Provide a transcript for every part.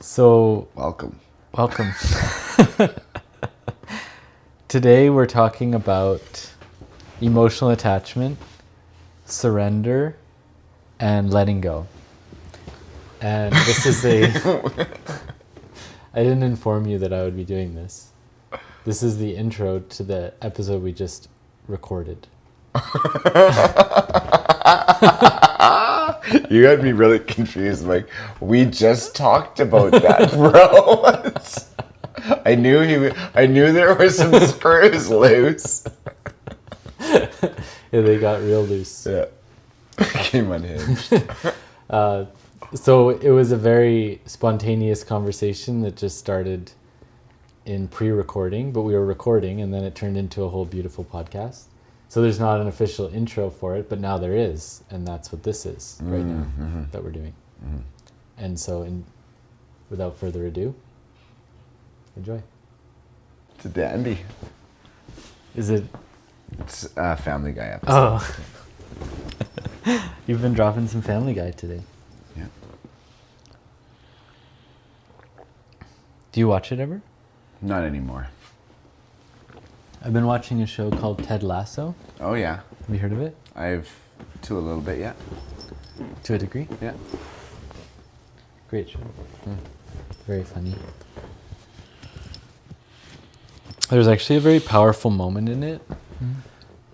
So, Welcome. welcome. Today we're talking about emotional attachment, surrender, and letting go. And this is I didn't inform you that I would be doing this. This is the intro to the episode we just recorded. You had me really confused. Like, we just talked about that, bro. I knew there were some screws loose. Yeah, they got real loose. Yeah. Came unhinged. So it was a very spontaneous conversation that just started in pre-recording, but we were recording and then it turned into a whole beautiful podcast. So there's not an official intro for it, but now there is, and that's what this is right now that we're doing. And so without further ado, enjoy. It's a dandy. Is it? It's a Family Guy episode. Oh. You've been dropping some Family Guy today. Yeah. Do you watch it ever? Not anymore. I've been watching a show called Ted Lasso. Oh, yeah. Have you heard of it? I've, to a little bit, yeah. To a degree? Yeah. Great show. Very funny. There's actually a very powerful moment in it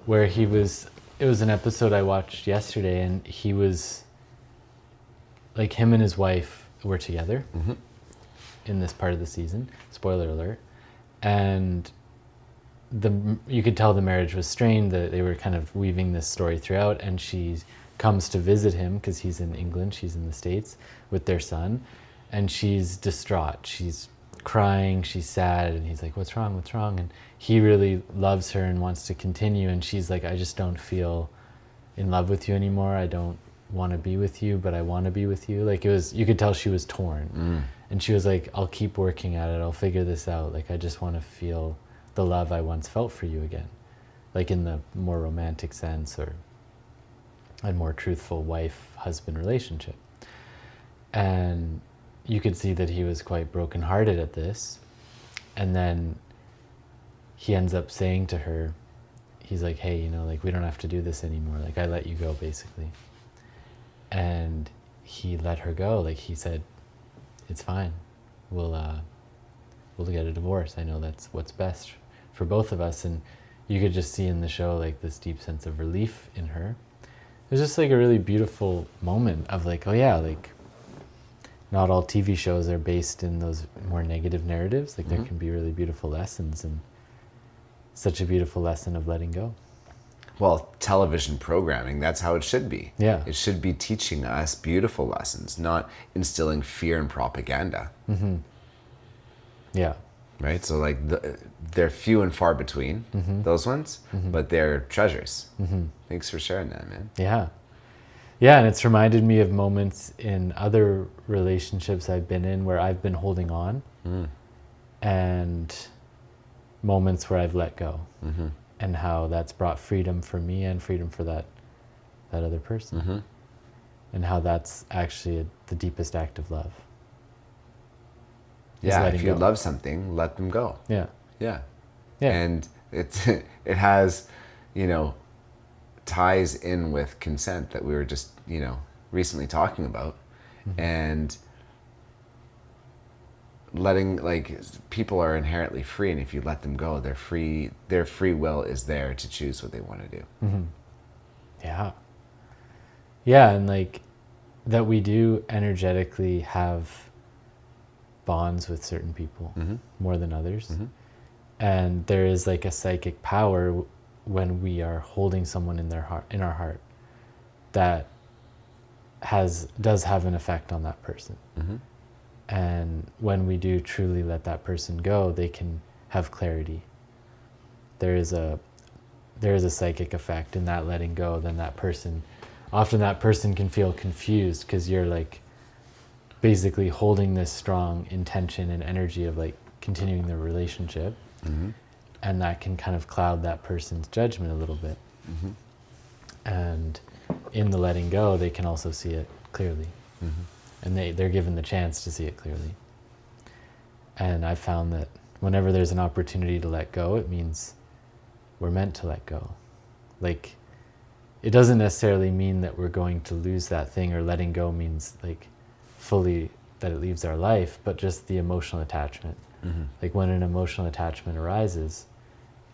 where it was an episode I watched yesterday, and he was, like, him and his wife were together in this part of the season. Spoiler alert. And you could tell the marriage was strained, that they were kind of weaving this story throughout, and she comes to visit him because he's in England, she's in the States with their son, and she's distraught. She's crying, she's sad, and he's like, what's wrong? And he really loves her and wants to continue, and she's like, I just don't feel in love with you anymore. I don't want to be with you, but I want to be with you. Like, you could tell she was torn. And she was like, I'll keep working at it. I'll figure this out. Like, I just want to feel the love I once felt for you again. Like, in the more romantic sense, or a more truthful wife-husband relationship. And you could see that he was quite brokenhearted at this. And then he ends up saying to her, he's like, hey, like, we don't have to do this anymore. Like, I let you go, basically. And he let her go. Like, he said, it's fine. We'll get a divorce. I know that's what's best for both of us. And you could just see in the show, like, this deep sense of relief in her. It was just like a really beautiful moment of, like, oh yeah, like, not all TV shows are based in those more negative narratives. Like, there can be really beautiful lessons, and such a beautiful lesson of letting go. Well, television programming, that's how it should be. Yeah. It should be teaching us beautiful lessons, not instilling fear and propaganda. Yeah. Right? So, like, they're few and far between, those ones, but they're treasures. Thanks for sharing that, man. Yeah. Yeah, and it's reminded me of moments in other relationships I've been in where I've been holding on, and moments where I've let go, and how that's brought freedom for me and freedom for that other person, and how that's actually the deepest act of love. Yeah, if you love something, let them go. Yeah. Yeah. Yeah. And it has, ties in with consent that we were just, recently talking about. And letting, like, people are inherently free, and if you let them go, they're free. Their free will is there to choose what they want to do. Yeah. Yeah, and, like, that we do energetically have bonds with certain people more than others. And there is, like, a psychic power when we are holding someone in our heart that does have an effect on that person. And when we do truly let that person go, they can have clarity. There is a psychic effect in that letting go. Then often that person can feel confused because you're, like, basically holding this strong intention and energy of, like, continuing the relationship. And that can kind of cloud that person's judgment a little bit. And in the letting go, they can also see it clearly. And they're given the chance to see it clearly. And I found that whenever there's an opportunity to let go, it means we're meant to let go. Like, it doesn't necessarily mean that we're going to lose that thing, or letting go means like fully that it leaves our life, but just the emotional attachment. Like when an emotional attachment arises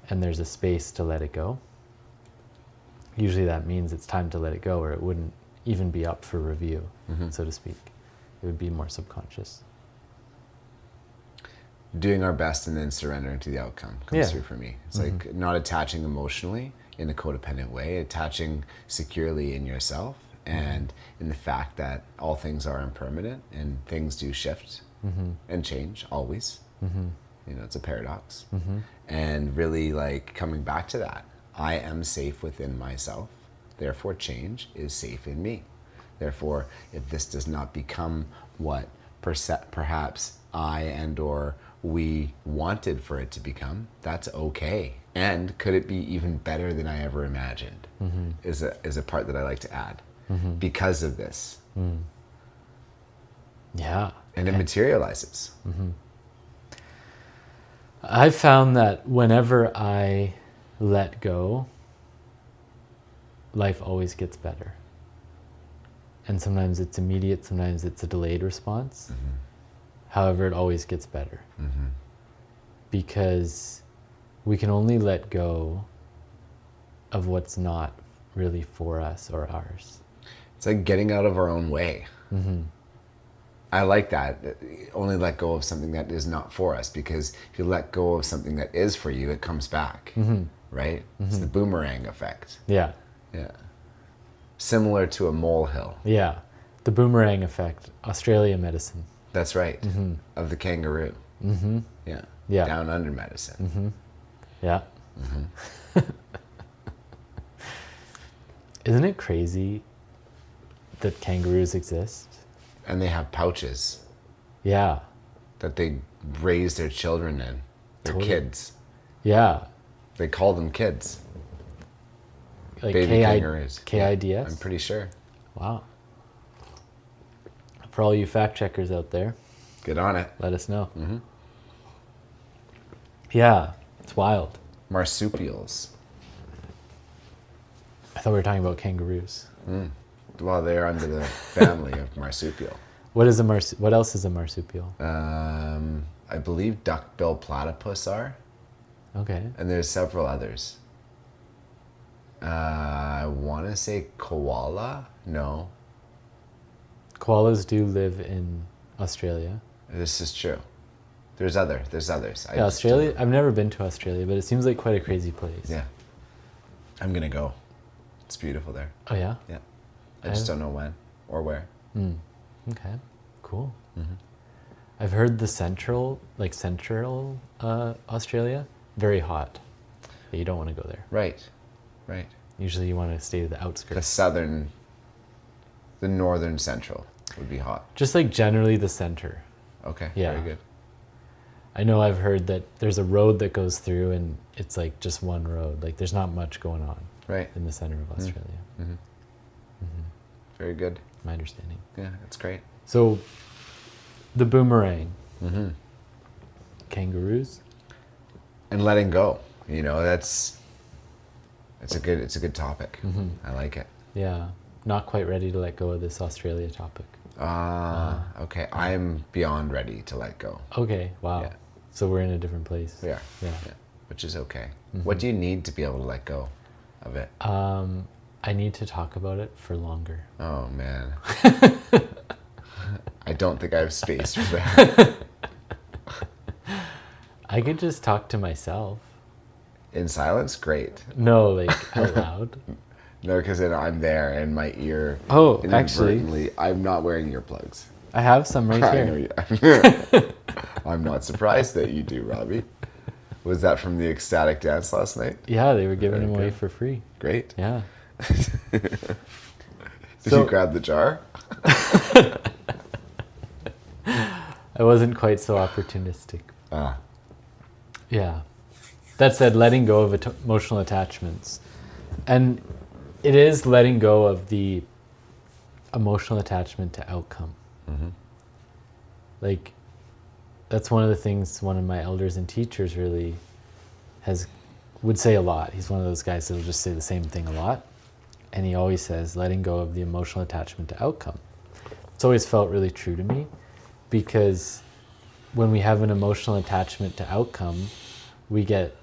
and there's a space to let it go, usually that means it's time to let it go, or it wouldn't even be up for review, so to speak. It would be more subconscious. Doing our best and then surrendering to the outcome comes through for me. It's like not attaching emotionally in a codependent way, attaching securely in yourself and in the fact that all things are impermanent and things do shift and change always. You know, it's a paradox. And really like coming back to that. I am safe within myself. Therefore, change is safe in me. Therefore, if this does not become what perhaps I and or we wanted for it to become, that's okay. And could it be even better than I ever imagined? Is a part that I like to add because of this. Yeah. And it materializes. I've found that whenever I let go, life always gets better. And sometimes it's immediate, sometimes it's a delayed response. However, it always gets better. Because we can only let go of what's not really for us or ours. It's like getting out of our own way. I like that. Only let go of something that is not for us, because if you let go of something that is for you, it comes back, right? It's the boomerang effect. Yeah. Yeah. Similar to a molehill. Yeah. The boomerang effect, Australia medicine. That's right. Of the kangaroo. Yeah. Yeah. Down under medicine. Yeah. Isn't it crazy that kangaroos exist? And they have pouches Yeah. that they raise their children in. They're Totally. kids. Yeah. They call them kids. Like Baby kangaroos. KIDS? I'm pretty sure. Wow. For all you fact checkers out there, Get on it. let us know. Yeah, it's wild. Marsupials. I thought we were talking about kangaroos. Well, they're under the family of marsupial. What else is a marsupial? I believe duck-bill platypus are, Okay. and there's several others. I want to say koala. No, Koalas do live in Australia. this is true. There's others. I Yeah, just Australia. I've never been to Australia, but it seems like quite a crazy place. Yeah. I'm gonna go. It's beautiful there. Oh yeah. Yeah. I just don't know when or where. Okay. Cool. I've heard the central Australia, very hot. But you don't want to go there. Right. Usually you want to stay to the The outskirts. the northern central would be hot. Just like generally the center. Okay. Yeah. Very good. I know I've heard that there's a road that goes through and it's like just one road. Like there's not much going on Right. in the center of Australia. Very good. My understanding. Yeah, that's great. So the boomerang. Kangaroos. And letting go. You know, it's a good topic. I like it. Yeah. Not quite ready to let go of this Australia topic. Okay. I'm beyond ready to let go. Okay. Wow. Yeah. So we're in a different place. We are. Yeah. Which is okay. What do you need to be able to let go of it? I need to talk about it for longer. Oh man. I don't think I have space for that. I could just talk to myself. In silence, great. No, like out loud. No, because then I'm there and my ear. Oh, actually. inadvertently, I'm not wearing earplugs. I have some right I know here. you. I'm not surprised that you do, Robbie. Was that from the ecstatic dance last night? Yeah, they were giving them away Okay. for free. Great. Yeah. Did So- you grab the jar? I wasn't quite so opportunistic. Ah, Yeah. That said, letting go of emotional attachments. And it is letting go of the emotional attachment to outcome. Like, that's one of the things one of my elders and teachers really would say a lot. He's one of those guys that'll just say the same thing a lot. And he always says, letting go of the emotional attachment to outcome. It's always felt really true to me, because when we have an emotional attachment to outcome, we get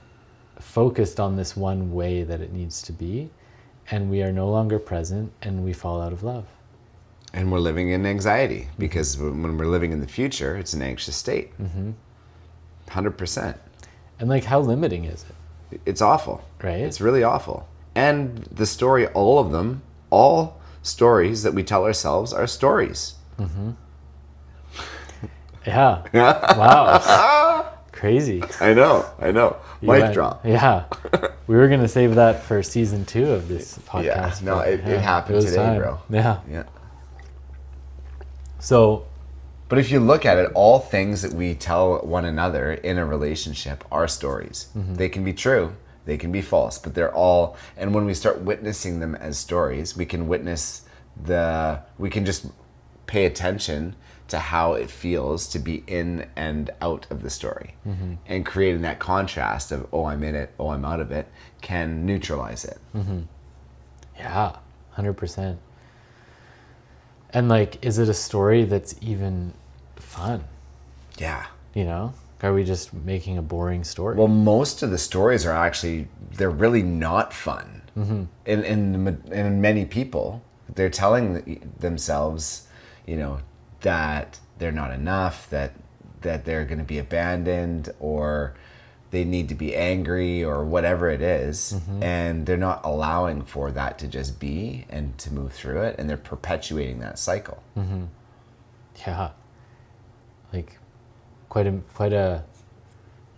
focused on this one way that it needs to be, and we are no longer present, and we fall out of love. And we're living in anxiety, because when we're living in the future, it's an anxious state. 100%. And like, how limiting is it? It's awful. Right? It's really awful. And the story, all of them, all stories that we tell ourselves are stories. Yeah. Wow. Crazy. I know. Mic drop. Yeah. We were going to save that for season 2 of this podcast. Yeah, no, it happened today, time. bro. Yeah. So, but if you look at it, all things that we tell one another in a relationship are stories. They can be true, they can be false, but they're all, and when we start witnessing them as stories, we can just pay attention to how it feels to be in and out of the story. And creating that contrast of, oh, I'm in it, oh, I'm out of it, can neutralize it. Yeah, 100%. And like, is it a story that's even fun? Yeah. You know? Are we just making a boring story? Well, most of the stories are actually, they're really not fun. In many people, they're telling themselves, that they're not enough, that they're going to be abandoned, or they need to be angry, or whatever it is. And they're not allowing for that to just be and to move through it. And they're perpetuating that cycle. Yeah. Like, quite a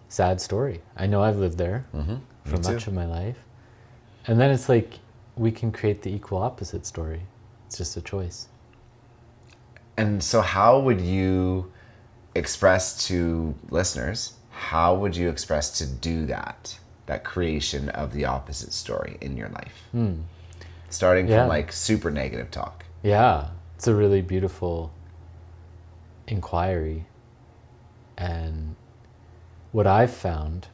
sad story. I know I've lived there for much of my life. And then it's like, we can create the equal opposite story. It's just a choice. And so how would you express to listeners, how would you express to do that creation of the opposite story in your life? Starting from like super negative talk. Yeah, it's a really beautiful inquiry. And what I've found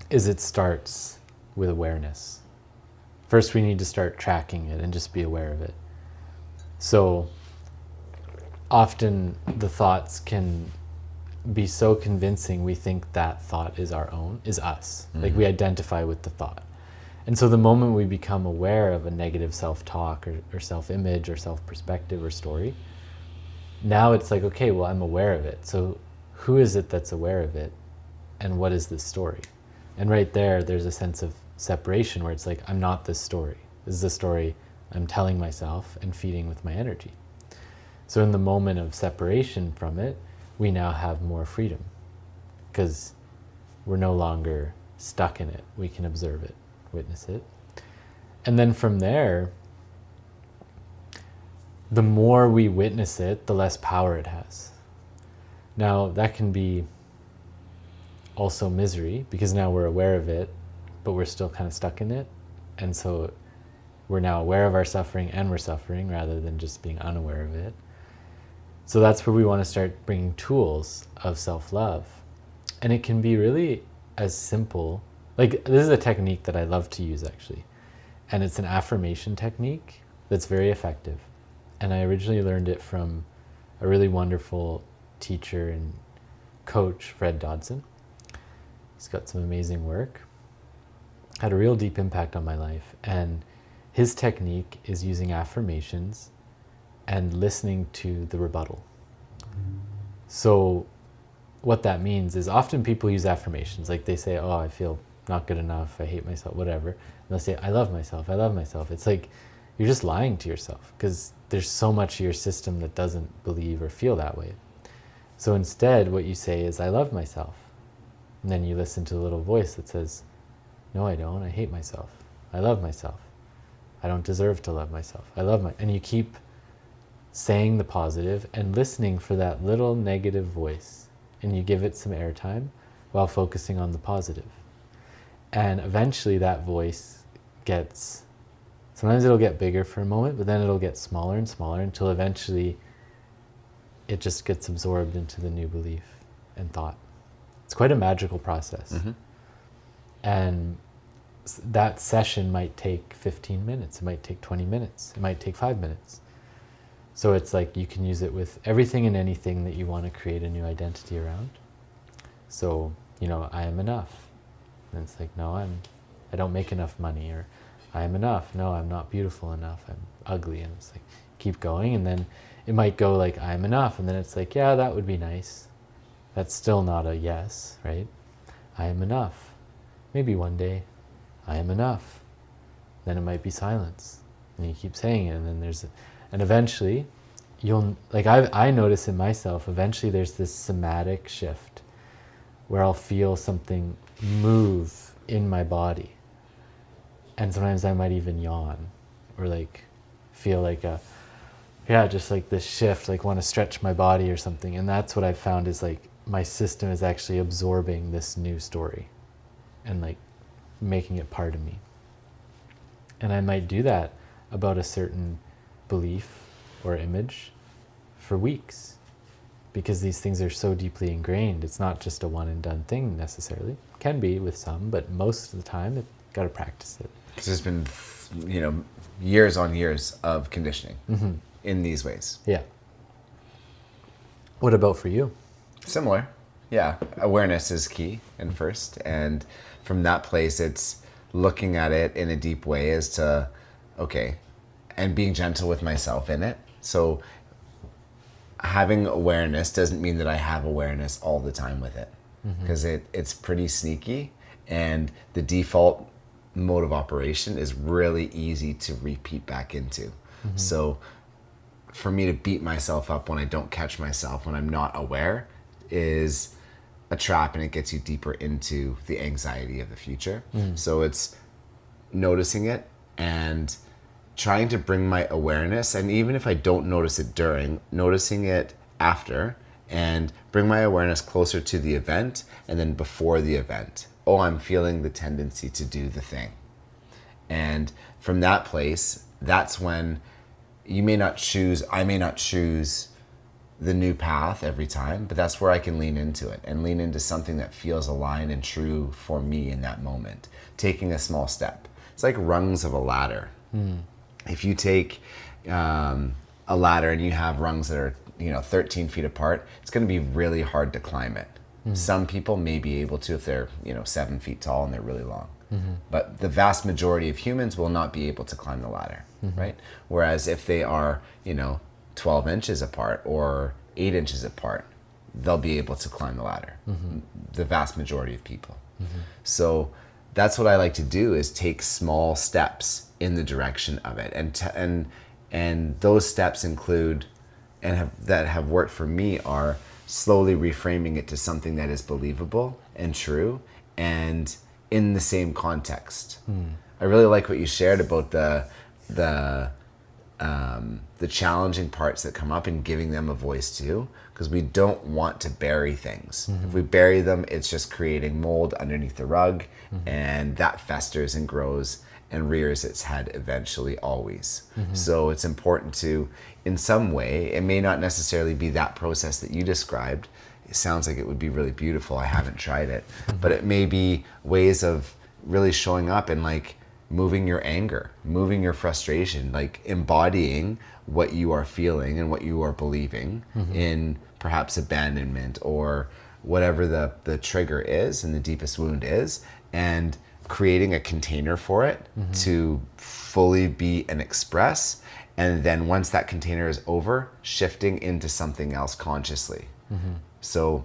is it starts with awareness. First, we need to start tracking it and just be aware of it. So often the thoughts can be so convincing, we think that thought is our own, is us. Like, we identify with the thought. And so the moment we become aware of a negative self-talk or self-image or self-perspective or story, now it's like, okay, well, I'm aware of it. So who is it that's aware of it? And what is this story? And right there's a sense of separation where it's like, I'm not this story. This is a story I'm telling myself and feeding with my energy. So in the moment of separation from it, we now have more freedom, because we're no longer stuck in it. We can observe it, witness it. And then from there, the more we witness it, the less power it has. Now, that can be also misery, because now we're aware of it, but we're still kind of stuck in it. And so we're now aware of our suffering, and we're suffering rather than just being unaware of it. So that's where we want to start bringing tools of self-love. And it can be really as simple, like, this is a technique that I love to use, actually. And it's an affirmation technique that's very effective. And I originally learned it from a really wonderful teacher and coach, Fred Dodson. He's got some amazing work. Had a real deep impact on my life. And his technique is using affirmations and listening to the rebuttal. So what that means is, often people use affirmations, like they say, oh, I feel not good enough, I hate myself, whatever. And they'll say, I love myself, I love myself. It's like, you're just lying to yourself, because there's so much of your system that doesn't believe or feel that way. So instead, what you say is, I love myself. And then you listen to the little voice that says, no, I don't, I hate myself. I love myself. I don't deserve to love myself. And you keep saying the positive and listening for that little negative voice, and you give it some airtime while focusing on the positive. And eventually that voice sometimes it'll get bigger for a moment, but then it'll get smaller and smaller until eventually it just gets absorbed into the new belief. and thought. It's quite a magical process. Mm-hmm. And that session might take 15 minutes. It might take 20 minutes. It might take 5 minutes. So it's like you can use it with everything and anything that you want to create a new identity around. So, I am enough. And it's like, no, I don't make enough money. Or I am enough. No, I'm not beautiful enough. I'm ugly. And it's like, keep going. And then it might go like, I am enough. And then it's like, yeah, that would be nice. That's still not a yes, right? I am enough. Maybe one day, I am enough. Then it might be silence. And you keep saying it. And then and eventually I notice in myself, eventually there's this somatic shift where I'll feel something move in my body. And sometimes I might even yawn or like feel like just like this shift, like want to stretch my body or something. And that's what I've found is like my system is actually absorbing this new story and like making it part of me. And I might do that about a certain belief or image for weeks, because these things are so deeply ingrained. It's not just a one and done thing necessarily. It can be with some, but most of the time you got to practice it. Because there's been, years on years of conditioning in these ways. Yeah. What about for you? Similar. Yeah. Awareness is key and first. And from that place, it's looking at it in a deep way as to, okay, and being gentle with myself in it. So having awareness doesn't mean that I have awareness all the time with it, because it's pretty sneaky, and the default mode of operation is really easy to repeat back into. So for me to beat myself up when I don't catch myself, when I'm not aware, is a trap, and it gets you deeper into the anxiety of the future. So it's noticing it and trying to bring my awareness, and even if I don't notice it during, noticing it after, and bring my awareness closer to the event and then before the event. Oh, I'm feeling the tendency to do the thing. And from that place, that's when I may not choose the new path every time, but that's where I can lean into it and lean into something that feels aligned and true for me in that moment. Taking a small step. It's like rungs of a ladder. If you take a ladder and you have rungs that are 13 feet apart, it's going to be really hard to climb it. Some people may be able to if they're 7 feet tall and they're really long. But the vast majority of humans will not be able to climb the ladder, right? Whereas if they are 12 inches apart or 8 inches apart, they'll be able to climb the ladder. The vast majority of people. So that's what I like to do, is take small steps in the direction of it, and those steps include, that have worked for me, are slowly reframing it to something that is believable and true and in the same context. I really like what you shared about the challenging parts that come up and giving them a voice too, because we don't want to bury things. If we bury them, it's just creating mold underneath the rug, and that festers and grows and rears its head eventually, always. So it's important to, in some way, it may not necessarily be that process that you described. It sounds like it would be really beautiful. I haven't tried it, but it may be ways of really showing up and like moving your anger, moving your frustration, like embodying what you are feeling and what you are believing in perhaps abandonment or whatever the trigger is and the deepest wound is, and creating a container for it to fully be and express. And then once that container is over, shifting into something else consciously. So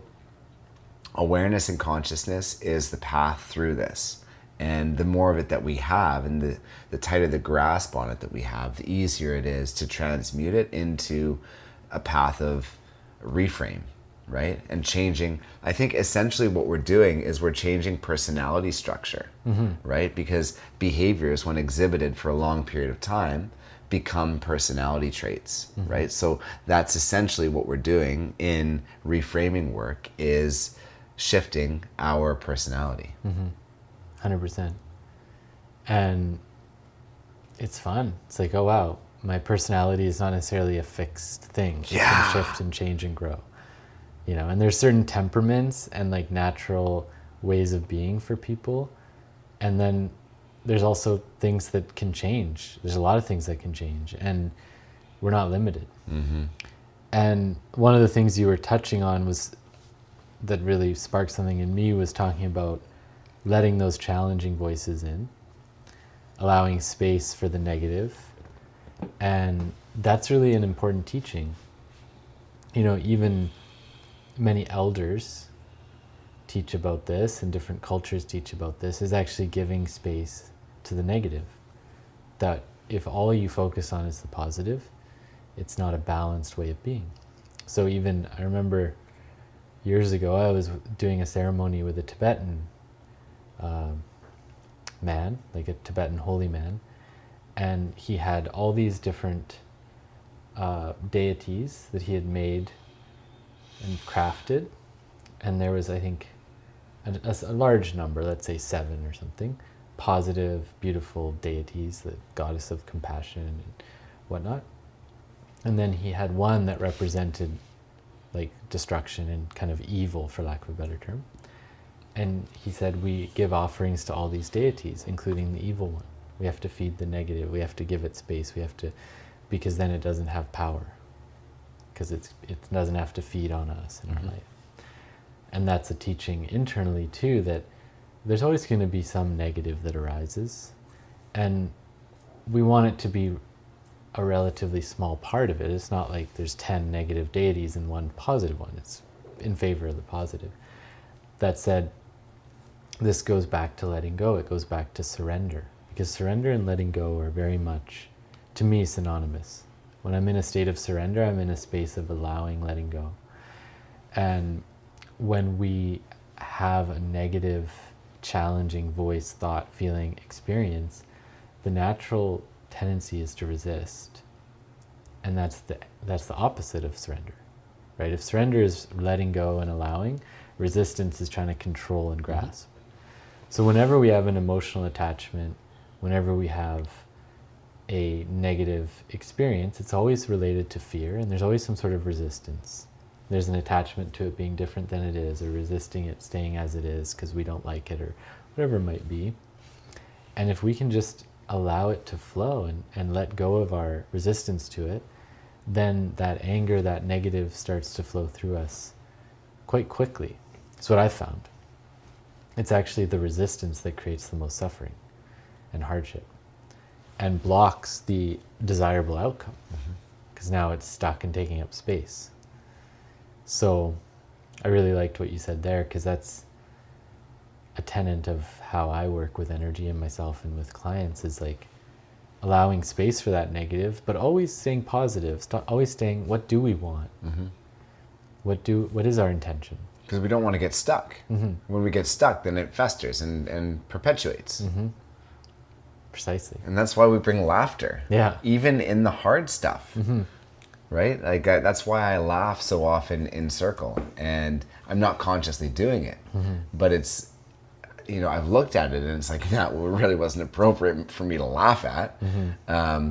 awareness and consciousness is the path through this. And the more of it that we have, and the tighter the grasp on it that we have, the easier it is to transmute it into a path of reframe, right? And changing, I think essentially what we're doing is we're changing personality structure, right? Because behaviors, when exhibited for a long period of time, become personality traits, right? So that's essentially what we're doing in reframing work, is shifting our personality. 100%. And it's fun. It's like, oh wow, my personality is not necessarily a fixed thing. It can shift and change and grow. you know, and there's certain temperaments and like natural ways of being for people. And then there's also things that can change. There's a lot of things that can change, and we're not limited. Mm-hmm. And one of the things you were touching on was that really sparked something in me was talking about letting those challenging voices in, allowing space for the negative. And that's really an important teaching. You know, even many elders teach about this, and different cultures teach about this, is actually giving space to the negative. That if all you focus on is the positive, it's not a balanced way of being. So even, I remember years ago, I was doing a ceremony with a Tibetan man, like a Tibetan holy man, and he had all these different deities that he had made and crafted, and there was, I think, a large number, let's say 7 or something, positive, beautiful deities, the goddess of compassion and whatnot. And then he had one that represented like destruction and kind of evil, for lack of a better term. And he said, we give offerings to all these deities, including the evil one. We have to feed the negative. We have to give it space. We have to, because then it doesn't have power, because it doesn't have to feed on us in our life. And that's a teaching internally too, that there's always going to be some negative that arises, and we want it to be a relatively small part of it. It's not like there's 10 negative deities and 1 positive one. It's in favor of the positive. That said, this goes back to letting go. It goes back to surrender, because surrender and letting go are very much, to me, synonymous. When I'm in a state of surrender, I'm in a space of allowing, letting go. And when we have a negative, challenging voice, thought, feeling, experience, the natural tendency is to resist. And that's the opposite of surrender, right? If surrender is letting go and allowing, resistance is trying to control and grasp. So whenever we have an emotional attachment, whenever we have a negative experience, it's always related to fear, and there's always some sort of resistance. There's an attachment to it being different than it is, or resisting it staying as it is because we don't like it, or whatever it might be. And if we can just allow it to flow and let go of our resistance to it, then that anger, that negative starts to flow through us quite quickly. That's what I found. It's actually the resistance that creates the most suffering and hardship and blocks the desirable outcome, because now it's stuck and taking up space. So I really liked what you said there, because that's a tenet of how I work with energy and myself and with clients, is like allowing space for that negative, but always staying positive, always staying, what do we want? What is our intention? Because we don't want to get stuck. When we get stuck, then it festers and perpetuates. Precisely. And that's why we bring laughter. Yeah. Even in the hard stuff. Right? Like that's why I laugh so often in circle, and I'm not consciously doing it, but it's, you know, I've looked at it and it's like, that really wasn't appropriate for me to laugh at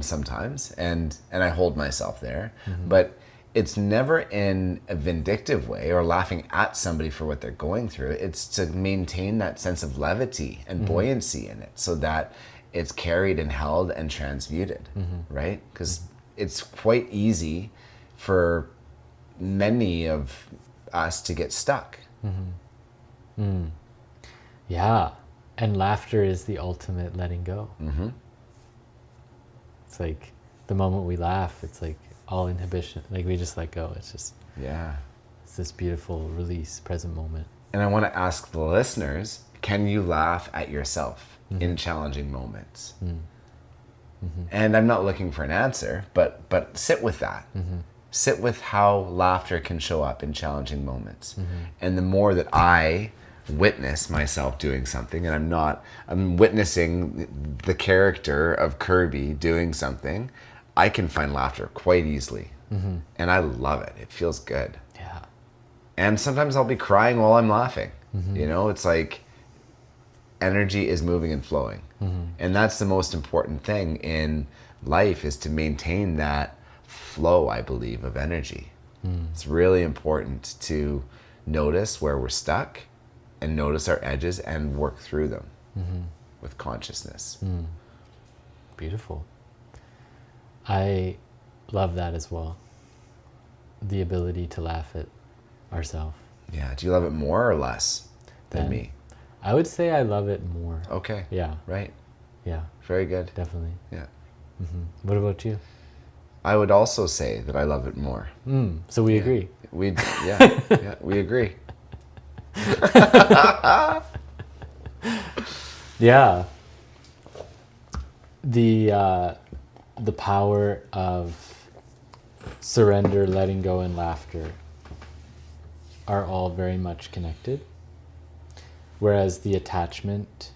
sometimes, and I hold myself there, but it's never in a vindictive way or laughing at somebody for what they're going through. It's to maintain that sense of levity and buoyancy in it, so that it's carried and held and transmuted, right? Because it's quite easy for many of us to get stuck. Yeah. And laughter is the ultimate letting go. It's like the moment we laugh, it's like all inhibition, like we just let go. It's just, it's this beautiful release, present moment. And I want to ask the listeners, can you laugh at yourself in challenging moments? And I'm not looking for an answer, but sit with that. Sit with how laughter can show up in challenging moments. And the more that I witness myself doing something, and I'm witnessing the character of Kirby doing something, I can find laughter quite easily. And I love it. It feels good. Yeah. And sometimes I'll be crying while I'm laughing. You know, it's like energy is moving and flowing. And that's the most important thing in life, is to maintain that flow, I believe, of energy. It's really important to notice where we're stuck and notice our edges and work through them with consciousness. Beautiful. I love that as well. The ability to laugh at ourselves. Yeah. Do you love it more or less than me? I would say I love it more. Okay. Yeah. Right. Yeah. Very good. Definitely. Yeah. What about you? I would also say that I love it more. So we agree. Yeah, we agree. Yeah. The power of surrender, letting go, and laughter are all very much connected. Whereas the attachment,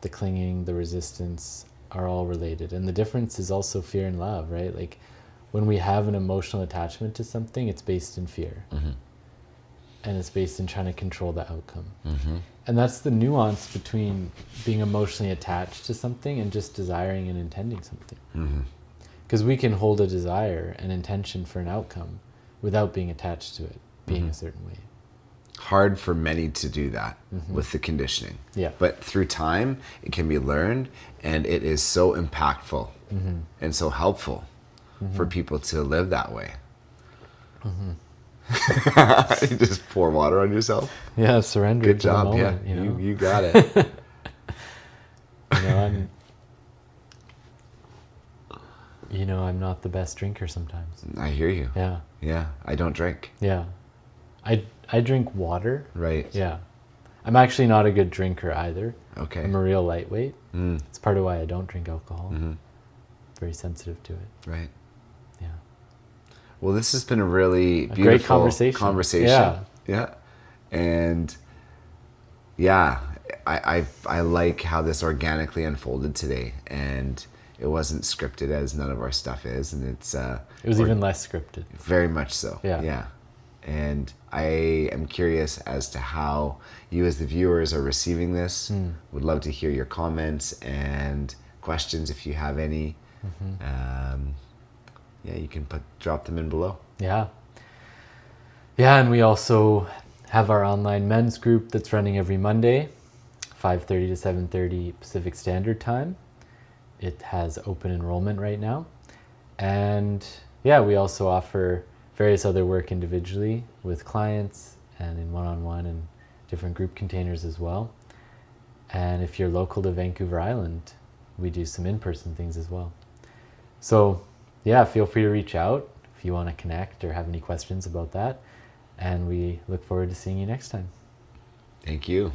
the clinging, the resistance are all related. And the difference is also fear and love, right? Like when we have an emotional attachment to something, it's based in fear. And it's based in trying to control the outcome. And that's the nuance between being emotionally attached to something and just desiring and intending something. Because we can hold a desire, an intention for an outcome without being attached to it, being a certain way. Hard for many to do that with the conditioning. Yeah. But through time, it can be learned, and it is so impactful and so helpful for people to live that way. You just pour water on yourself. Yeah, surrender. Good job. To the moment, yeah, you know? you got it. I'm not the best drinker sometimes. I hear you. Yeah. Yeah, I don't drink. Yeah. I drink water. Right. Yeah. I'm actually not a good drinker either. Okay. I'm a real lightweight. It's part of why I don't drink alcohol. Very sensitive to it. Right. Yeah. Well, this has been a really beautiful great conversation. Yeah. Yeah. And yeah, I like how this organically unfolded today, and it wasn't scripted as none of our stuff is, and it was even less scripted. Very much so. Yeah. Yeah. And I am curious as to how you as the viewers are receiving this. Would love to hear your comments and questions if you have any. You can drop them in below. Yeah. Yeah, and we also have our online men's group that's running every Monday, 5:30 to 7:30 Pacific Standard Time. It has open enrollment right now. And yeah, we also offer various other work individually with clients and in one-on-one and different group containers as well. And if you're local to Vancouver Island, we do some in-person things as well. So yeah, feel free to reach out if you want to connect or have any questions about that. And we look forward to seeing you next time. Thank you.